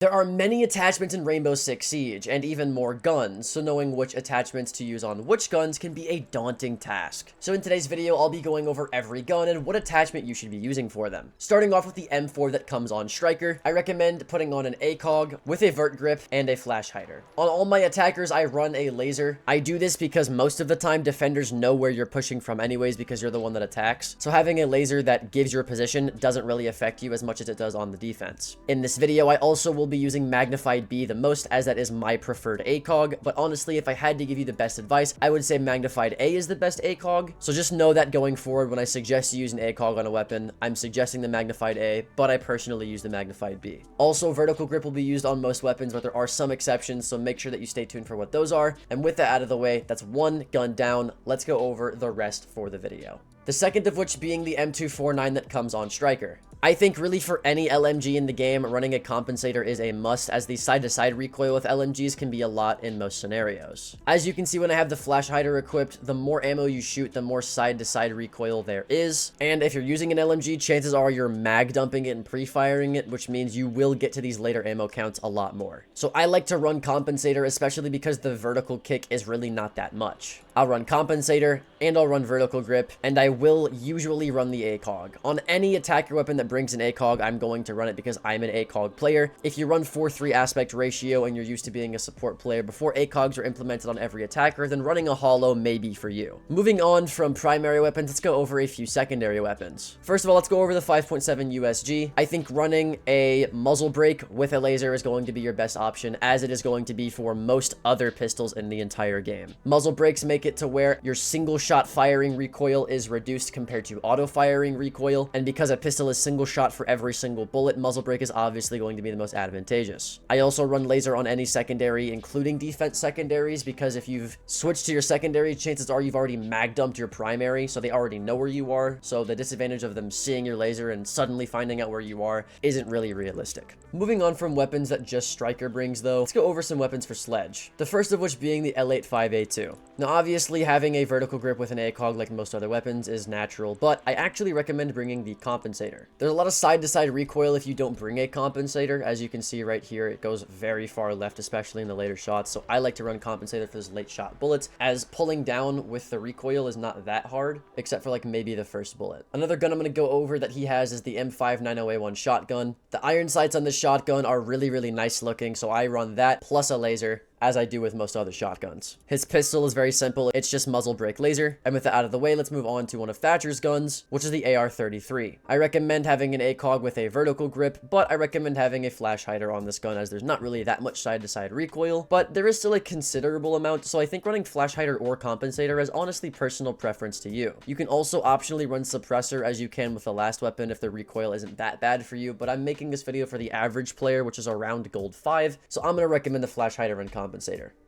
There are many attachments in Rainbow Six Siege, and even more guns, so knowing which attachments to use on which guns can be a daunting task. So in today's video, I'll be going over every gun and what attachment you should be using for them. Starting off with the M4 that comes on Striker, I recommend putting on an ACOG with a vert grip and a flash hider. On all my attackers, I run a laser. I do this because most of the time, defenders know where you're pushing from anyways because you're the one that attacks. So having a laser that gives your position doesn't really affect you as much as it does on the defense. In this video, I also will be using Magnified B the most, as that is my preferred ACOG, but honestly, if I had to give you the best advice, I would say Magnified A is the best ACOG, so just know that going forward when I suggest you use an ACOG on a weapon, I'm suggesting the Magnified A, but I personally use the Magnified B. Also, vertical grip will be used on most weapons, but there are some exceptions, so make sure that you stay tuned for what those are, and with that out of the way, that's one gun down. Let's go over the rest for the video. The second of which being the M249 that comes on Striker. I think really for any LMG in the game, running a compensator is a must, as the side-to-side recoil with LMGs can be a lot in most scenarios. As you can see when I have the flash hider equipped, the more ammo you shoot, the more side-to-side recoil there is. And if you're using an LMG, chances are you're mag dumping it and pre-firing it, which means you will get to these later ammo counts a lot more. So I like to run compensator, especially because the vertical kick is really not that much. I'll run compensator, and I'll run vertical grip, and I will usually run the ACOG. On any attacker weapon that brings an ACOG, I'm going to run it because I'm an ACOG player. If you run 4:3 aspect ratio and you're used to being a support player before ACOGs are implemented on every attacker, then running a holo may be for you. Moving on from primary weapons, let's go over a few secondary weapons. First of all, let's go over the 5.7 USG. I think running a muzzle brake with a laser is going to be your best option, as it is going to be for most other pistols in the entire game. Muzzle brakes make it to where your single shot firing recoil is reduced compared to auto firing recoil, and because a pistol is single shot for every single bullet, muzzle brake is obviously going to be the most advantageous. I also run laser on any secondary, including defense secondaries, because if you've switched to your secondary, chances are you've already mag dumped your primary, so they already know where you are, so the disadvantage of them seeing your laser and suddenly finding out where you are isn't really realistic. Moving on from weapons that just Striker brings though, let's go over some weapons for Sledge. The first of which being the L85A2. Now obviously having a vertical grip with an ACOG like most other weapons is natural, but I actually recommend bringing the compensator. There's a lot of side-to-side recoil if you don't bring a compensator. As you can see right here, it goes very far left, especially in the later shots, so I like to run compensator for those late shot bullets, as pulling down with the recoil is not that hard, except for like maybe the first bullet. Another gun I'm going to go over that he has is the M590A1 shotgun. The iron sights on this shotgun are really nice looking, so I run that plus a laser, as I do with most other shotguns. His pistol is very simple, it's just muzzle brake laser. And with that out of the way, let's move on to one of Thatcher's guns, which is the AR-33. I recommend having an ACOG with a vertical grip, but I recommend having a flash hider on this gun, as there's not really that much side-to-side recoil, but there is still a considerable amount, so I think running flash hider or compensator is honestly personal preference to you. You can also optionally run suppressor as you can with the last weapon if the recoil isn't that bad for you, but I'm making this video for the average player, which is around gold 5, so I'm going to recommend the flash hider and compensator.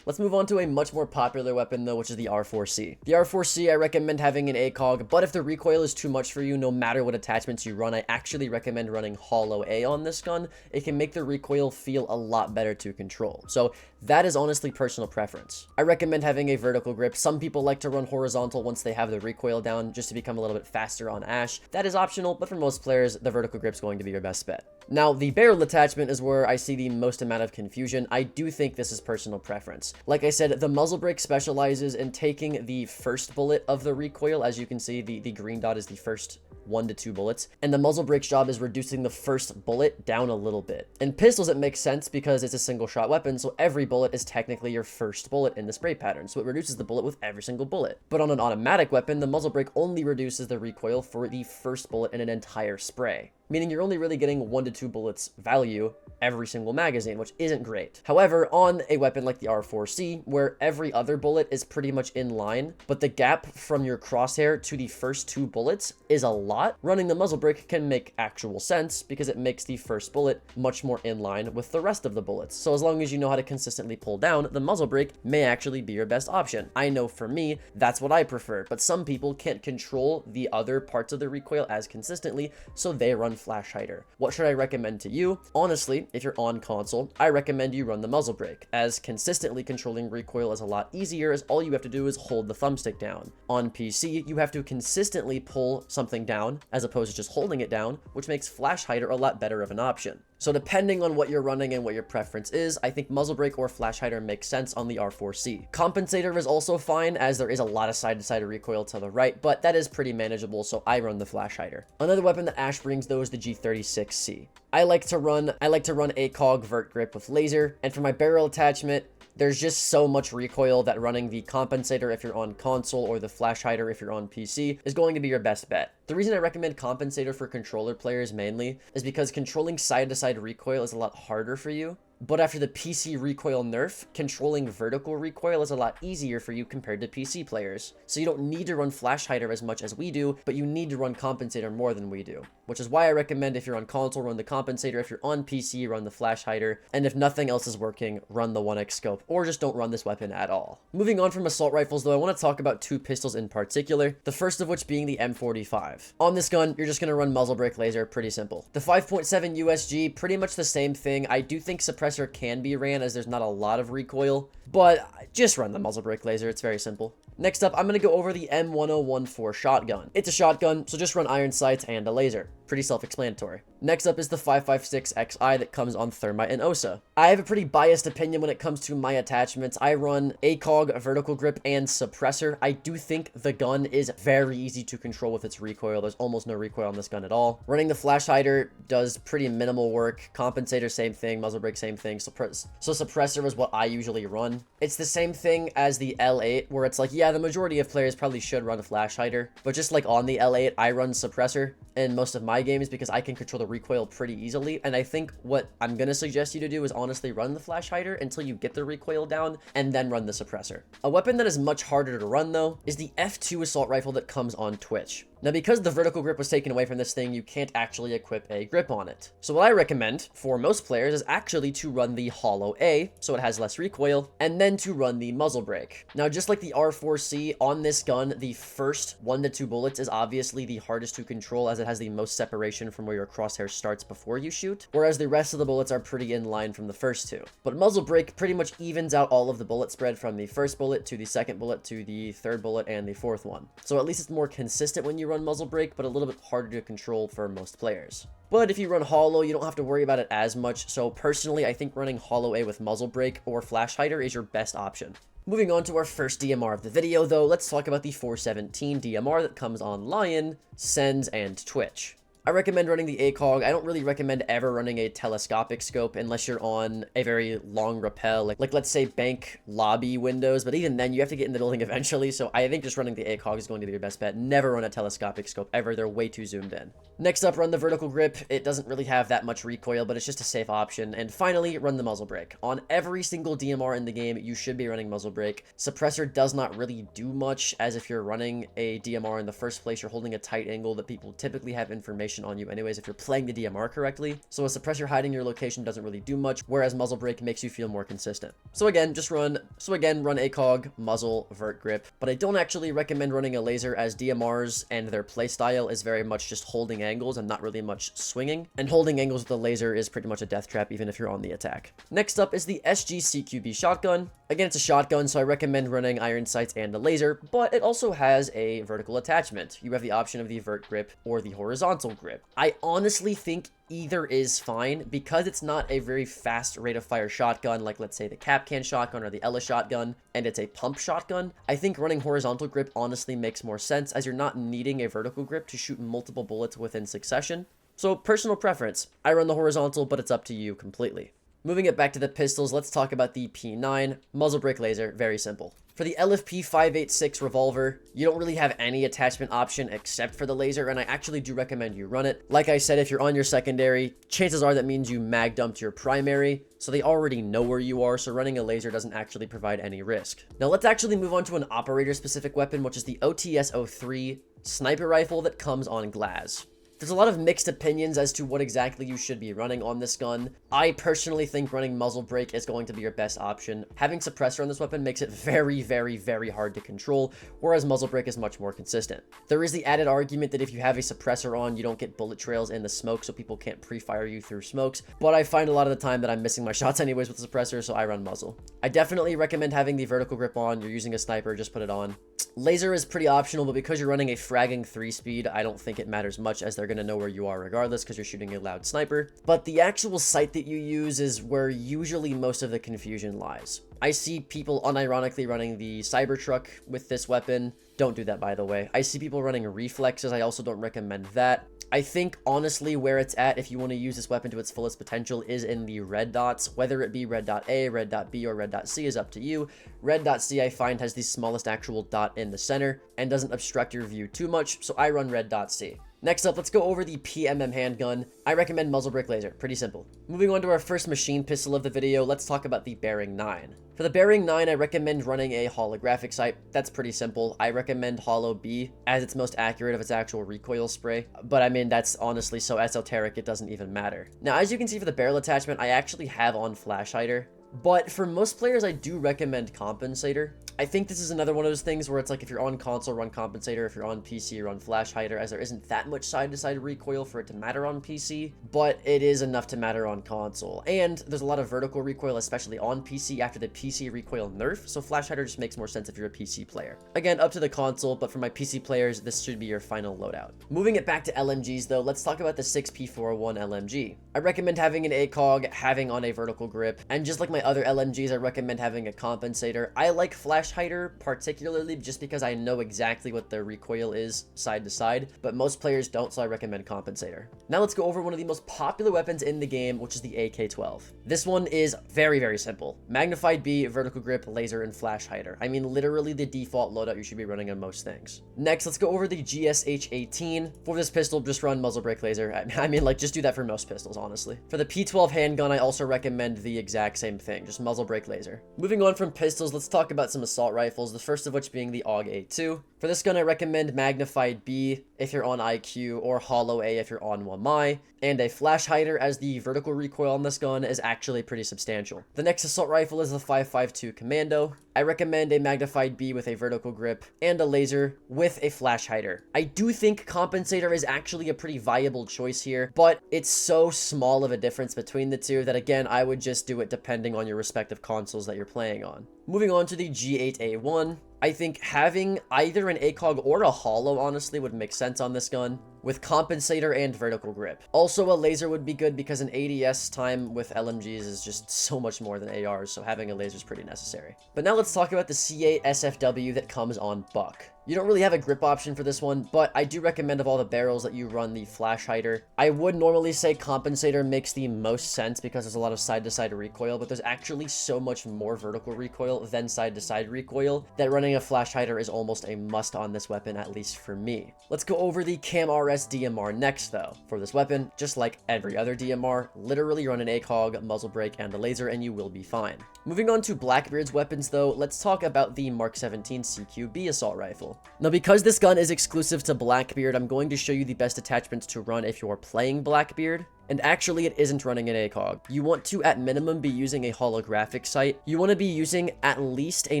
Let's move on to a much more popular weapon though, which is the R4C. The R4C, I recommend having an ACOG, but if the recoil is too much for you, no matter what attachments you run, I actually recommend running Holo A on this gun. It can make the recoil feel a lot better to control. So that is honestly personal preference. I recommend having a vertical grip. Some people like to run horizontal once they have the recoil down, just to become a little bit faster on Ash. That is optional, but for most players, the vertical grip is going to be your best bet. Now, the barrel attachment is where I see the most amount of confusion. I do think this is personal preference. Like I said, the muzzle brake specializes in taking the first bullet of the recoil. As you can see, the green dot is the first 1 to 2 bullets, and the muzzle brake's job is reducing the first bullet down a little bit. In pistols, it makes sense because it's a single shot weapon, so every bullet is technically your first bullet in the spray pattern, so it reduces the bullet with every single bullet. But on an automatic weapon, the muzzle brake only reduces the recoil for the first bullet in an entire spray, meaning you're only really getting 1 to 2 bullets value every single magazine, which isn't great. However, on a weapon like the R4C, where every other bullet is pretty much in line, but the gap from your crosshair to the first 2 bullets is a lot, running the muzzle brake can make actual sense because it makes the first bullet much more in line with the rest of the bullets. So as long as you know how to consistently pull down, the muzzle brake may actually be your best option. I know for me, that's what I prefer, but some people can't control the other parts of the recoil as consistently, so they run flash hider. What should I recommend to you? Honestly, if you're on console, I recommend you run the muzzle brake, as consistently controlling recoil is a lot easier, as all you have to do is hold the thumbstick down. On PC, you have to consistently pull something down as opposed to just holding it down, which makes flash hider a lot better of an option. So depending on what you're running and what your preference is, I think muzzle brake or flash hider makes sense on the R4C. Compensator is also fine, as there is a lot of side-to-side recoil to the right, but that is pretty manageable, so I run the flash hider. Another weapon that Ash brings though is the G36C. I like to run ACOG vert grip with laser, and for my barrel attachment, there's just so much recoil that running the compensator if you're on console or the flash hider if you're on PC is going to be your best bet. The reason I recommend compensator for controller players mainly is because controlling side-to-side recoil is a lot harder for you. But after the PC recoil nerf, controlling vertical recoil is a lot easier for you compared to PC players. So you don't need to run flash hider as much as we do, but you need to run compensator more than we do. Which is why I recommend if you're on console, run the compensator. If you're on PC, run the flash hider. And if nothing else is working, run the 1x scope, or just don't run this weapon at all. Moving on from assault rifles though, I want to talk about two pistols in particular, the first of which being the M45. On this gun, you're just going to run muzzle brake laser, pretty simple. The 5.7 USG, pretty much the same thing. I do think suppressor can be ran as there's not a lot of recoil, but just run the muzzle brake laser. It's very simple. Next up, I'm going to go over the M1014 shotgun. It's a shotgun, so just run iron sights and a laser. Pretty self-explanatory. Next up is the 5.56 XI that comes on thermite and OSA. I have a pretty biased opinion when it comes to my attachments. I run ACOG, vertical grip, and suppressor. I do think the gun is very easy to control with its recoil. There's almost no recoil on this gun at all. Running the flash hider does pretty minimal work. Compensator, same thing. Muzzle brake, same thing. So suppressor is what I usually run. It's the same thing as the L8, where it's like, yeah, the majority of players probably should run a flash hider, but just like on the L8, I run suppressor in most of my games because I can control the recoil pretty easily. And I think what I'm going to suggest you to do is honestly run the flash hider until you get the recoil down and then run the suppressor. A weapon that is much harder to run though is the F2 assault rifle that comes on Twitch. Now, because the vertical grip was taken away from this thing, you can't actually equip a grip on it. So what I recommend for most players is actually to run the Hollow A, so it has less recoil, and then to run the muzzle brake. Now, just like the R4C, on this gun, the first 1 to 2 bullets is obviously the hardest to control as it has the most separation from where your crosshair starts before you shoot, whereas the rest of the bullets are pretty in line from the first two. But muzzle brake pretty much evens out all of the bullet spread from the first bullet to the second bullet to the third bullet and the fourth one. So at least it's more consistent when you run muzzle brake, but a little bit harder to control for most players. But if you run hollow, you don't have to worry about it as much. So personally, I think running hollow A with muzzle brake or flash hider is your best option. Moving on to our first DMR of the video though, let's talk about the 417 DMR that comes on Lion, Sens, and Twitch. I recommend running the ACOG. I don't really recommend ever running a telescopic scope unless you're on a very long rappel, like let's say bank lobby windows, but even then you have to get in the building eventually, so I think just running the ACOG is going to be your best bet. Never run a telescopic scope ever, they're way too zoomed in. Next up, run the vertical grip. It doesn't really have that much recoil, but it's just a safe option. And finally, run the muzzle brake. On every single DMR in the game, you should be running muzzle brake. Suppressor does not really do much, as if you're running a DMR in the first place, you're holding a tight angle that people typically have information on you anyways if you're playing the DMR correctly. So a suppressor hiding your location doesn't really do much, whereas muzzle brake makes you feel more consistent. So again, run ACOG, muzzle, vert grip, but I don't actually recommend running a laser, as DMRs and their playstyle is very much just holding angles and not really much swinging, and holding angles with a laser is pretty much a death trap even if you're on the attack. Next up is the SG CQB shotgun. Again, it's a shotgun, so I recommend running iron sights and a laser, but it also has a vertical attachment. You have the option of the vert grip or the horizontal grip. I honestly think either is fine because it's not a very fast rate of fire shotgun like, let's say, the Capcan shotgun or the Ella shotgun, and it's a pump shotgun. I think running horizontal grip honestly makes more sense, as you're not needing a vertical grip to shoot multiple bullets within succession. So personal preference, I run the horizontal, but it's up to you completely. Moving it back to the pistols, let's talk about the P9. Muzzle brake laser, very simple. For the LFP 586 revolver, you don't really have any attachment option except for the laser, and I actually do recommend you run it. Like I said, if you're on your secondary, chances are that means you mag dumped your primary, so they already know where you are, so running a laser doesn't actually provide any risk. Now let's actually move on to an operator-specific weapon, which is the OTS-03 sniper rifle that comes on Glaz. There's a lot of mixed opinions as to what exactly you should be running on this gun. I personally think running muzzle brake is going to be your best option. Having suppressor on this weapon makes it very, very, very hard to control, whereas muzzle brake is much more consistent. There is the added argument that if you have a suppressor on, you don't get bullet trails in the smoke, so people can't pre-fire you through smokes, but I find a lot of the time that I'm missing my shots anyways with the suppressor, so I run muzzle. I definitely recommend having the vertical grip on. You're using a sniper, just put it on. Laser is pretty optional, but because you're running a fragging 3-speed, I don't think it matters much, as they're going to know where you are regardless because you're shooting a loud sniper. But the actual sight that you use is where usually most of the confusion lies. I see people unironically running the Cybertruck with this weapon. Don't do that, by the way. I see people running reflexes. I also don't recommend that. I think, honestly, where it's at, if you want to use this weapon to its fullest potential, is in the red dots. Whether it be red dot A, red dot B, or red dot C is up to you. Red dot C, I find, has the smallest actual dot in the center and doesn't obstruct your view too much, so I run red dot C. Next up, let's go over the PMM handgun. I recommend muzzle brake laser. Pretty simple. Moving on to our first machine pistol of the video, let's talk about the Bearing 9. For the Bearing 9, I recommend running a holographic sight. That's pretty simple. I recommend Holo B, as it's most accurate of its actual recoil spray. But I mean, that's honestly so esoteric, it doesn't even matter. Now, as you can see for the barrel attachment, I actually have on flash hider. But for most players, I do recommend compensator. I think this is another one of those things where it's like if you're on console, run compensator. If you're on PC, run flash hider, as there isn't that much side-to-side recoil for it to matter on PC, but it is enough to matter on console. And there's a lot of vertical recoil, especially on PC after the PC recoil nerf, so flash hider just makes more sense if you're a PC player. Again, up to the console, but for my PC players, this should be your final loadout. Moving it back to LMGs though, let's talk about the 6P401 LMG. I recommend having an ACOG, having on a vertical grip, and just like my other LMGs, I recommend having a compensator. I like flash hider particularly just because I know exactly what the recoil is side to side, but most players don't, so I recommend compensator. Now let's go over one of the most popular weapons in the game, which is the AK-12. This one is very, very simple. Magnified B, vertical grip, laser, and flash hider. I mean, literally the default loadout you should be running on most things. Next, let's go over the GSH-18. For this pistol, just run muzzle brake laser. I mean, like, just do that for most pistols, honestly. For the P12 handgun, I also recommend the exact same thing, just muzzle brake laser. Moving on from pistols, let's talk about some assault rifles, the first of which being the AUG A2. For this gun, I recommend Magnified B if you're on IQ, or Holo A if you're on WMI, and a flash hider, as the vertical recoil on this gun is actually pretty substantial. The next assault rifle is the 5.52 Commando. I recommend a Magnified B with a vertical grip and a laser with a flash hider. I do think compensator is actually a pretty viable choice here, but it's so small of a difference between the two that, again, I would just do it depending on your respective consoles that you're playing on. Moving on to the G8A1. I think having either an ACOG or a Holo, honestly, would make sense on this gun, with compensator and vertical grip. Also, a laser would be good because an ADS time with LMGs is just so much more than ARs, so having a laser is pretty necessary. But now let's talk about the C8 SFW that comes on Buck. You don't really have a grip option for this one, but I do recommend of all the barrels that you run the flash hider. I would normally say compensator makes the most sense because there's a lot of side-to-side recoil, but there's actually so much more vertical recoil than side-to-side recoil that running a flash hider is almost a must on this weapon, at least for me. Let's go over the Cam RS DMR next though. For this weapon, just like every other DMR, literally run an ACOG, muzzle brake, and a laser and you will be fine. Moving on to Blackbeard's weapons though, let's talk about the Mark 17 CQB assault rifle. Now, because this gun is exclusive to Blackbeard, I'm going to show you the best attachments to run if you're playing Blackbeard. And actually, it isn't running an ACOG. You want to, at minimum, be using a holographic sight. You want to be using at least a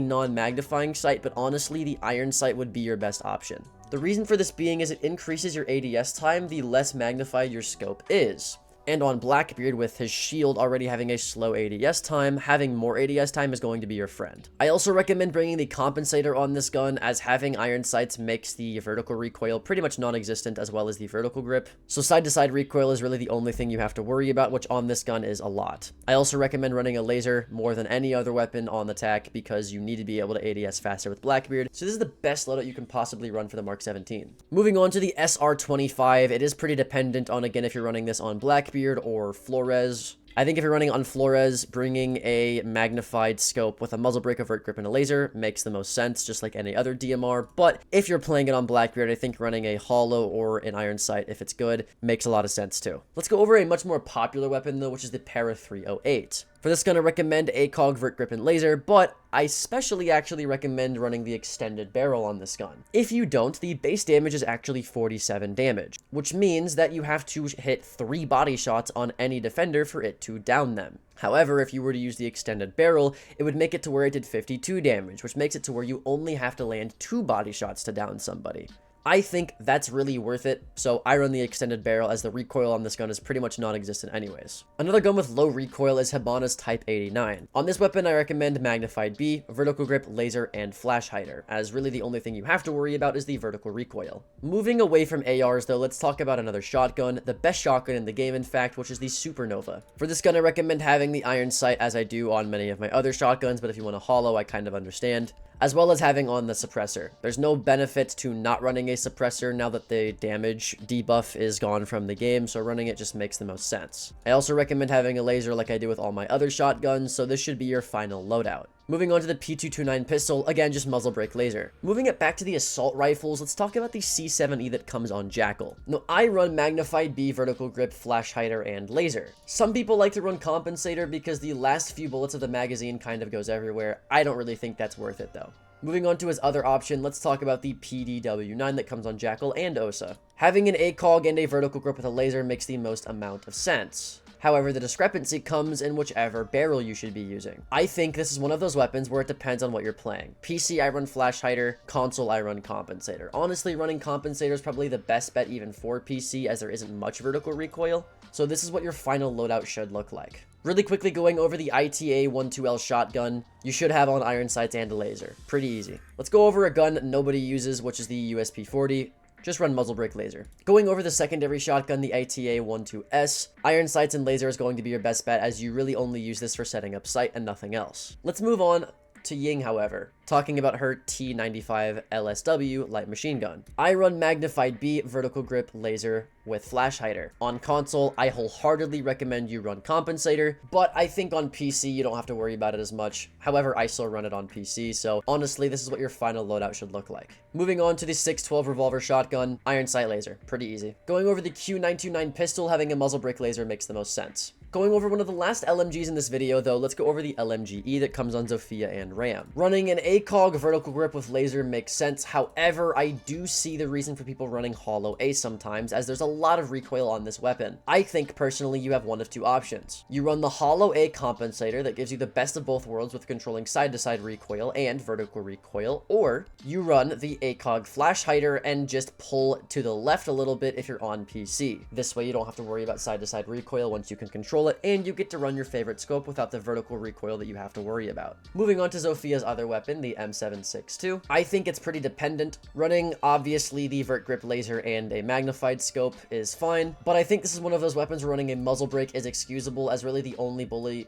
non-magnifying sight, but honestly, the iron sight would be your best option. The reason for this being is it increases your ADS time the less magnified your scope is. And on Blackbeard, with his shield already having a slow ADS time, having more ADS time is going to be your friend. I also recommend bringing the compensator on this gun, as having iron sights makes the vertical recoil pretty much non-existent, as well as the vertical grip. So side-to-side recoil is really the only thing you have to worry about, which on this gun is a lot. I also recommend running a laser more than any other weapon on the TAC, because you need to be able to ADS faster with Blackbeard. So this is the best loadout you can possibly run for the Mark 17. Moving on to the SR25, it is pretty dependent on, again, if you're running this on Blackbeard or Flores. I think if you're running on Flores, bringing a magnified scope with a muzzle brake, a vert grip, and a laser makes the most sense, just like any other DMR. But if you're playing it on Blackbeard, I think running a Holo or an iron sight, if it's good, makes a lot of sense too. Let's go over a much more popular weapon though, which is the Para 308. For this gun, I recommend ACOG, vert grip, and laser, but I especially actually recommend running the extended barrel on this gun. If you don't, the base damage is actually 47 damage, which means that you have to hit 3 body shots on any defender for it to down them. However, if you were to use the extended barrel, it would make it to where it did 52 damage, which makes it to where you only have to land 2 body shots to down somebody. I think that's really worth it, so I run the extended barrel as the recoil on this gun is pretty much non-existent anyways. Another gun with low recoil is Hibana's Type 89. On this weapon, I recommend Magnified B, vertical grip, laser, and flash hider, as really the only thing you have to worry about is the vertical recoil. Moving away from ARs though, let's talk about another shotgun, the best shotgun in the game in fact, which is the Supernova. For this gun, I recommend having the iron sight as I do on many of my other shotguns, but if you want a hollow, I kind of understand, as well as having on the suppressor. There's no benefit to not running a suppressor now that the damage debuff is gone from the game, so running it just makes the most sense. I also recommend having a laser like I do with all my other shotguns, so this should be your final loadout. Moving on to the P229 pistol, again just muzzle brake laser. Moving it back to the assault rifles, let's talk about the C7E that comes on Jackal. Now I run Magnified B, vertical grip, flash hider, and laser. Some people like to run compensator because the last few bullets of the magazine kind of goes everywhere. I don't really think that's worth it though. Moving on to his other option, let's talk about the PDW9 that comes on Jackal and OSA. Having an ACOG and a vertical grip with a laser makes the most amount of sense. However, the discrepancy comes in whichever barrel you should be using. I think this is one of those weapons where it depends on what you're playing. PC, I run flash hider. Console, I run compensator. Honestly, running compensator is probably the best bet even for PC, as there isn't much vertical recoil. So this is what your final loadout should look like. Really quickly going over the ITA-12L shotgun, you should have on iron sights and a laser. Pretty easy. Let's go over a gun nobody uses, which is the USP-40. Just run muzzle brake laser. Going over the secondary shotgun, the ITA-12S, iron sights and laser is going to be your best bet, as you really only use this for setting up sight and nothing else. Let's move on to Ying, however, talking about her T95 LSW light machine gun. I run Magnified B, vertical grip, laser with flash hider. On console, I wholeheartedly recommend you run compensator, but I think on PC you don't have to worry about it as much. However, I still run it on PC, so honestly, this is what your final loadout should look like. Moving on to the 612 revolver shotgun, iron sight laser, pretty easy. Going over the Q929 pistol, having a muzzle brake laser makes the most sense. Going over one of the last LMGs in this video though, let's go over the LMG-E that comes on Zofia and Ram. Running an ACOG vertical grip with laser makes sense, however, I do see the reason for people running Hollow A sometimes, as there's a lot of recoil on this weapon. I think personally you have one of two options. You run the Hollow A compensator that gives you the best of both worlds with controlling side-to-side recoil and vertical recoil, or you run the ACOG flash hider and just pull to the left a little bit if you're on PC. This way you don't have to worry about side-to-side recoil once you can control it, and you get to run your favorite scope without the vertical recoil that you have to worry about. Moving on to Zofia's other weapon, the M762. I think it's pretty dependent. Running, obviously, the vert grip laser and a magnified scope is fine, but I think this is one of those weapons where running a muzzle brake is excusable, as really the only bullet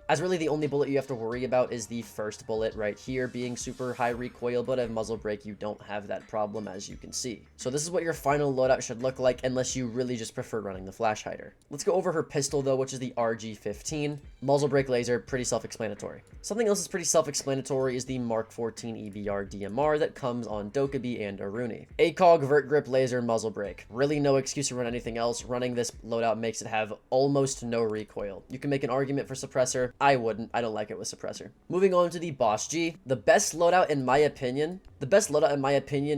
you have to worry about is the first bullet right here being super high recoil, but at muzzle brake you don't have that problem, as you can see. So this is what your final loadout should look like, unless you really just prefer running the flash hider. Let's go over her pistol though, which is the RG15. Muzzle brake laser, pretty self-explanatory. Something else that's pretty self-explanatory is the Mark 14 EBR DMR that comes on Dokkaebi and Aruni. ACOG, vert grip, laser, muzzle brake. Really no excuse to run anything else. Running this loadout makes it have almost no recoil. You can make an argument for suppressor. I wouldn't. I don't like it with suppressor. Moving on to the Boss G. The best loadout in my opinion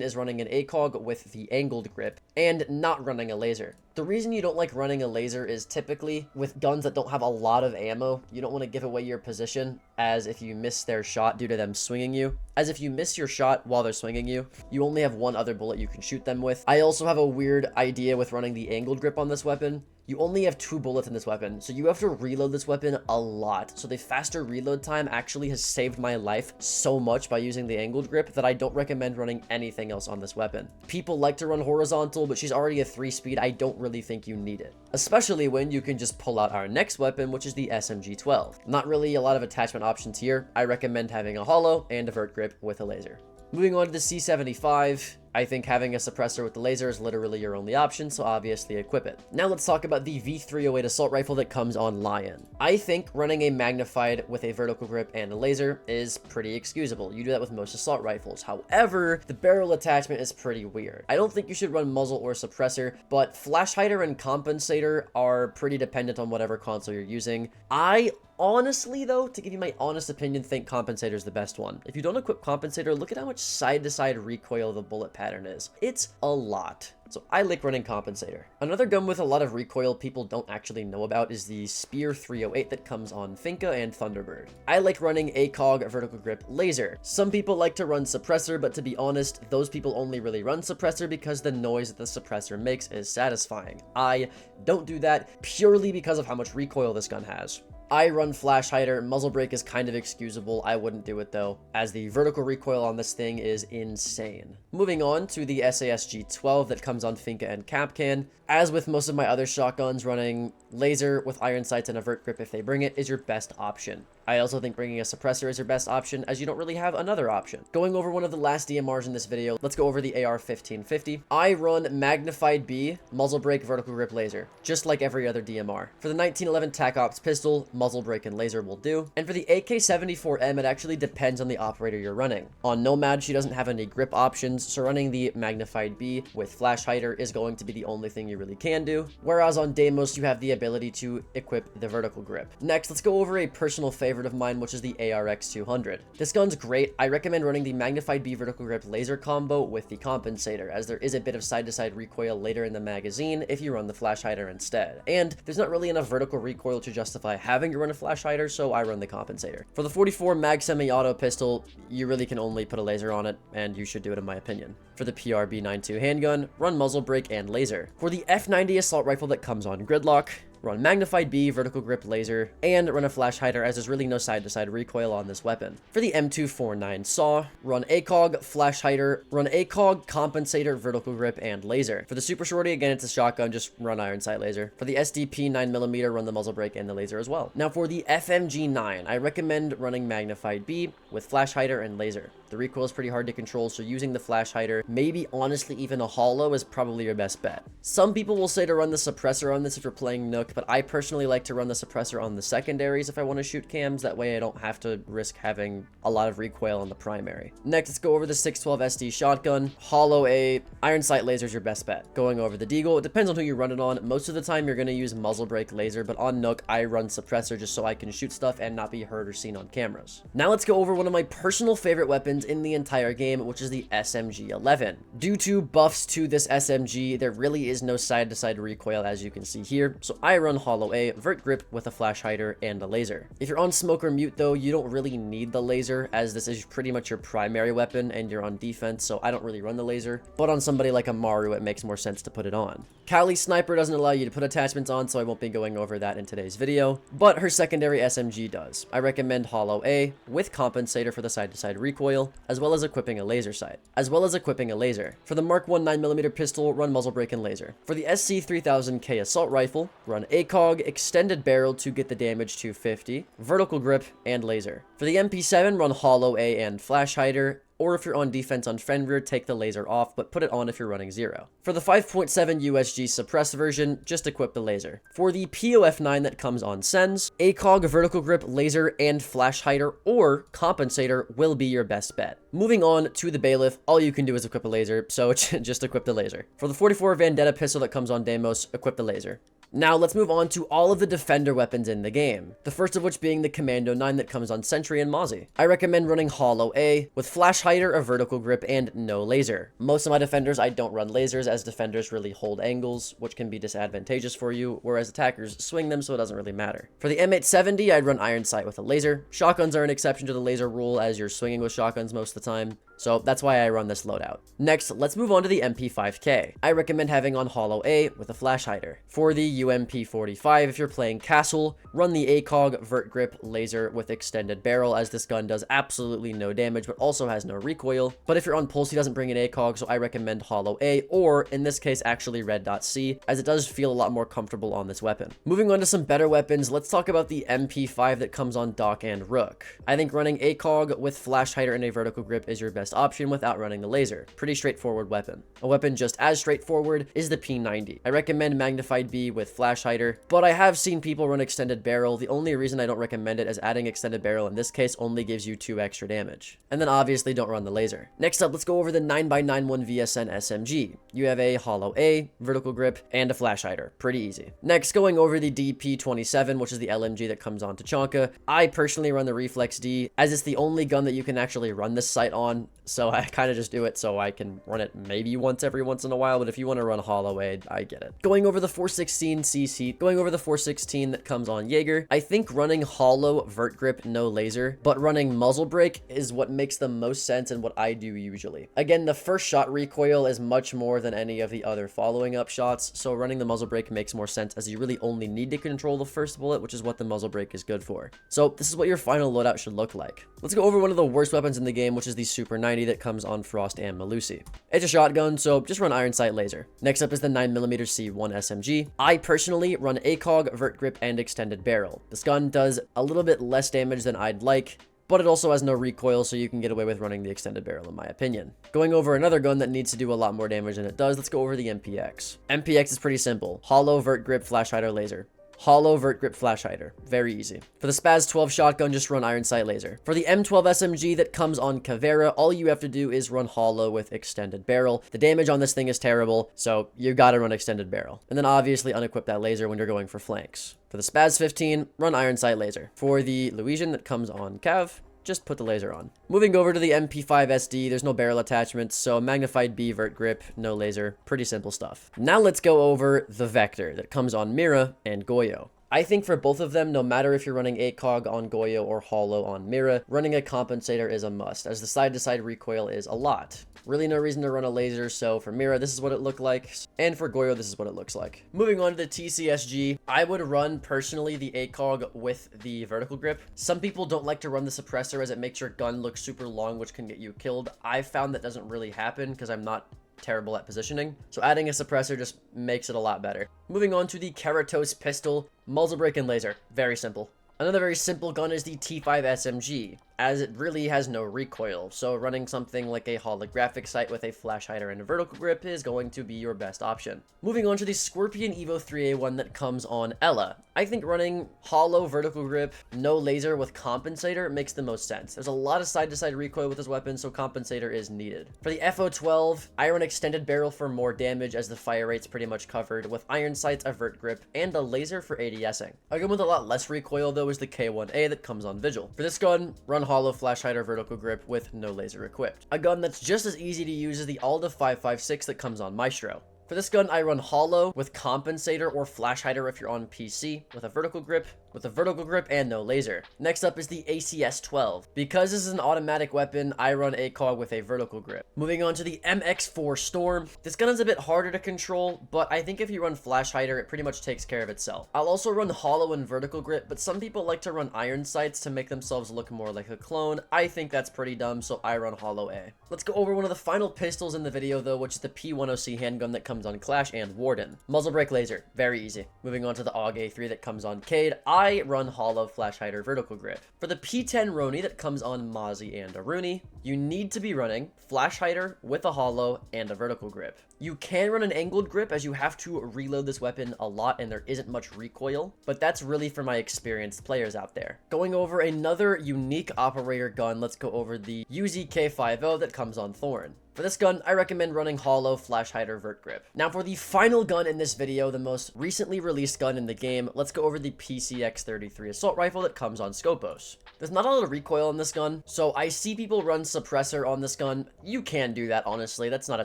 is running an ACOG with the angled grip and not running a laser. The reason you don't like running a laser is typically with guns that don't have a lot of ammo, you don't want to give away your position, as if you miss their shot due to them swinging you. As if you miss your shot while they're swinging you, you only have one other bullet you can shoot them with. I also have a weird idea with running the angled grip on this weapon. You only have 2 bullets in this weapon, so you have to reload this weapon a lot. So the faster reload time actually has saved my life so much by using the angled grip that I don't recommend running anything else on this weapon. People like to run horizontal, but she's already a 3-speed. I don't really think you need it. Especially when you can just pull out our next weapon, which is the SMG-12. Not really a lot of attachment options here. I recommend having a hollow and a vert grip with a laser. Moving on to the C75. I think having a suppressor with the laser is literally your only option, so obviously equip it. Now let's talk about the V308 assault rifle that comes on Lion. I think running a magnified with a vertical grip and a laser is pretty excusable. You do that with most assault rifles. However, the barrel attachment is pretty weird. I don't think you should run muzzle or suppressor, but flash hider and compensator are pretty dependent on whatever console you're using. I honestly, though, to give you my honest opinion, think compensator is the best one. If you don't equip compensator, look at how much side-to-side recoil the bullet pack pattern is. It's a lot. So I like running compensator. Another gun with a lot of recoil people don't actually know about is the Spear 308 that comes on Finka and Thunderbird. I like running ACOG vertical grip laser. Some people like to run suppressor, but to be honest, those people only really run suppressor because the noise that the suppressor makes is satisfying. I don't do that purely because of how much recoil this gun has. I run flash hider. Muzzle brake is kind of excusable. I wouldn't do it though, as the vertical recoil on this thing is insane. Moving on to the SAS G12 that comes on Finka and Capcan. As with most of my other shotguns, running laser with iron sights and a vert grip if they bring it is your best option. I also think bringing a suppressor is your best option, as you don't really have another option. Going over one of the last DMRs in this video, let's go over the AR-1550. I run magnified B, muzzle brake, vertical grip laser, just like every other DMR. For the 1911 TAC Ops pistol, muzzle brake and laser will do. And for the AK-74M, it actually depends on the operator you're running. On Nomad, she doesn't have any grip options, so running the magnified B with flash hider is going to be the only thing you really can do. Whereas on Deimos, you have the ability to equip the vertical grip. Next, let's go over a personal favorite of mine, which is the ARX200. This gun's great. I recommend running the magnified B vertical grip laser combo with the compensator, as there is a bit of side-to-side recoil later in the magazine if you run the flash hider instead. And there's not really enough vertical recoil to justify having to run a flash hider, so I run the compensator. For the 44 mag semi-auto pistol, you really can only put a laser on it, and you should do it in my opinion. For the PRB92 handgun, run muzzle brake and laser. For the F90 assault rifle that comes on Gridlock, run magnified B, vertical grip laser, and run a flash hider, as there's really no side-to-side recoil on this weapon. For the M249 SAW, run ACOG, flash hider, run ACOG, compensator, vertical grip, and laser. For the Super Shorty, again, it's a shotgun, just run iron sight laser. For the SDP 9mm, run the muzzle brake and the laser as well. Now for the FMG9, I recommend running magnified B with flash hider and laser. The recoil is pretty hard to control, so using the flash hider, maybe honestly even a hollow, is probably your best bet. Some people will say to run the suppressor on this if you're playing Nook, but I personally like to run the suppressor on the secondaries if I want to shoot cams. That way I don't have to risk having a lot of recoil on the primary. Next, let's go over the 612 SD shotgun. Hollow A, iron sight laser is your best bet. Going over the Deagle, it depends on who you run it on. Most of the time you're going to use muzzle brake laser, but on Nook, I run suppressor just so I can shoot stuff and not be heard or seen on cameras. Now let's go over one of my personal favorite weapons in the entire game, which is the SMG-11. Due to buffs to this SMG, there really is no side-to-side recoil, as you can see here, so I run hollow A, vert grip with a flash hider and a laser. If you're on smoke or mute though, you don't really need the laser, as this is pretty much your primary weapon and you're on defense, so I don't really run the laser. But on somebody like a Maru, it makes more sense to put it on. Kali Sniper doesn't allow you to put attachments on, so I won't be going over that in today's video, but her secondary SMG does. I recommend hollow A with compensator for the side-to-side recoil, as well as equipping a laser sight, For the Mark 1 9mm pistol, run muzzle brake and laser. For the SC3000K assault rifle, run ACOG, extended barrel to get the damage to 50, vertical grip, and laser. For the MP7, run hollow A and flash hider, or if you're on defense on Fenrir, take the laser off, but put it on if you're running 0. For the 5.7 USG suppressed version, just equip the laser. For the POF9 that comes on Sens, ACOG, vertical grip, laser, and flash hider or compensator will be your best bet. Moving on to the Bailiff, all you can do is equip a laser, so just equip the laser. For the 44 Vendetta pistol that comes on Deimos, equip the laser. Now let's move on to all of the defender weapons in the game, the first of which being the Commando 9 that comes on Sentry and Mozzie. I recommend running hollow A with flash hider, a vertical grip, and no laser. Most of my defenders, I don't run lasers, as defenders really hold angles, which can be disadvantageous for you, whereas attackers swing them, so it doesn't really matter. For the M870, I'd run iron sight with a laser. Shotguns are an exception to the laser rule, as you're swinging with shotguns most of the time, so that's why I run this loadout. Next, let's move on to the MP5K. I recommend having on hollow A with a flash hider. For the UMP45, if you're playing Castle, run the ACOG, vert grip, laser with extended barrel, as this gun does absolutely no damage, but also has no recoil. But if you're on Pulse, he doesn't bring an ACOG, so I recommend hollow A, or in this case, actually red dot C, as it does feel a lot more comfortable on this weapon. Moving on to some better weapons, let's talk about the MP5 that comes on Doc and Rook. I think running ACOG with flash hider and a vertical grip is your best option without running the laser. Pretty straightforward weapon. A weapon just as straightforward is the P90. I recommend magnified B with flash hider, but I have seen people run extended barrel. The only reason I don't recommend it is adding extended barrel in this case only gives you 2 extra damage. And then obviously don't run the laser. Next up, let's go over the 9x91 VSN SMG. You have a hollow A, vertical grip, and a flash hider. Pretty easy. Next, going over the DP27, which is the LMG that comes on Tachanka. I personally run the Reflex D, as it's the only gun that you can actually run this sight on. so I kind of just do it so I can run it maybe every once in a while, but if you want to run hollow aid, I get it. Going over the 416 CC, going over the 416 that comes on Jaeger, I think running hollow vert grip, no laser, but running muzzle brake is what makes the most sense and what I do usually. Again, the first shot recoil is much more than any of the other following up shots, so running the muzzle brake makes more sense as you really only need to control the first bullet, which is what the muzzle brake is good for. So this is what your final loadout should look like. Let's go over one of the worst weapons in the game, which is the Super 90 that comes on Frost and Melusi. It's a shotgun, so just run iron sight laser. Next up is the 9mm C1 SMG. I personally run ACOG, vert grip, and extended barrel. This gun does a little bit less damage than I'd like, but it also has no recoil, so you can get away with running the extended barrel in my opinion. Going over another gun that needs to do a lot more damage than it does, let's go over the MPX. MPX is pretty simple. Hollow, vert grip, flash hider, laser. Hollow, vert grip, flash hider. Very easy. For the Spaz 12 shotgun, just run iron sight laser. For the M12 SMG that comes on Caveira, all you have to do is run hollow with extended barrel. The damage on this thing is terrible, so you gotta run extended barrel. And then obviously unequip that laser when you're going for flanks. For the Spaz 15, run iron sight laser. For the Louisian that comes on Cav, just put the laser on. Moving over to the MP5 SD, there's no barrel attachments, so magnified B vert grip, no laser, pretty simple stuff. Now let's go over the Vector that comes on Mira and Goyo. I think for both of them, no matter if you're running ACOG on Goyo or Hollow on Mira, running a compensator is a must, as the side-to-side recoil is a lot. Really no reason to run a laser, so for Mira, this is what it looked like, and for Goyo, this is what it looks like. Moving on to the TCSG, I would run, personally, the ACOG with the vertical grip. Some people don't like to run the suppressor as it makes your gun look super long, which can get you killed. I found that doesn't really happen because I'm not terrible at positioning, so adding a suppressor just makes it a lot better. Moving on to the Keratos pistol, muzzle brake and laser. Very simple. Another very simple gun is the T5 SMG, as it really has no recoil, so running something like a holographic sight with a flash hider and a vertical grip is going to be your best option. Moving on to the Scorpion Evo 3A1 that comes on Ela. I think running hollow vertical grip, no laser with compensator makes the most sense. There's a lot of side-to-side recoil with this weapon, so compensator is needed. For the FO12, I run extended barrel for more damage as the fire rate's pretty much covered, with iron sights, a vert grip, and a laser for ADSing. A gun with a lot less recoil though is the K1A that comes on Vigil. For this gun, run hollow flash hider vertical grip with no laser equipped. A gun that's just as easy to use as the Alda 556 that comes on Maestro. For this gun, I run hollow with compensator or flash hider if you're on PC, with a vertical grip and no laser. Next up is the ACS-12. Because this is an automatic weapon, I run ACOG with a vertical grip. Moving on to the MX-4 Storm. This gun is a bit harder to control, but I think if you run flash hider, it pretty much takes care of itself. I'll also run hollow and vertical grip, but some people like to run iron sights to make themselves look more like a clone. I think that's pretty dumb, so I run hollow A. Let's go over one of the final pistols in the video though, which is the P10C handgun that comes on Clash and Warden. Muzzle brake laser, very easy. Moving on to the AUG A3 that comes on Cade, I run hollow flash hider vertical grip. For the P10 Roni that comes on Mozzie and Aruni, you need to be running flash hider with a hollow and a vertical grip. You can run an angled grip as you have to reload this weapon a lot and there isn't much recoil, but that's really for my experienced players out there. Going over another unique operator gun, let's go over the UZK50 that comes on Thorn. For this gun, I recommend running hollow flash hider vert grip. Now for the final gun in this video, the most recently released gun in the game, let's go over the PCX-33 assault rifle that comes on Scopos. There's not a lot of recoil on this gun, so I see people run suppressor on this gun. You can do that, honestly. That's not a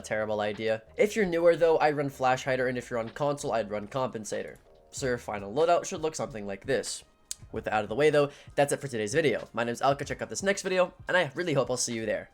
terrible idea. If you're newer though, I run flash hider, and if you're on console, I'd run compensator. So your final loadout should look something like this. With that out of the way though, that's it for today's video. My name's Alka, check out this next video, and I really hope I'll see you there.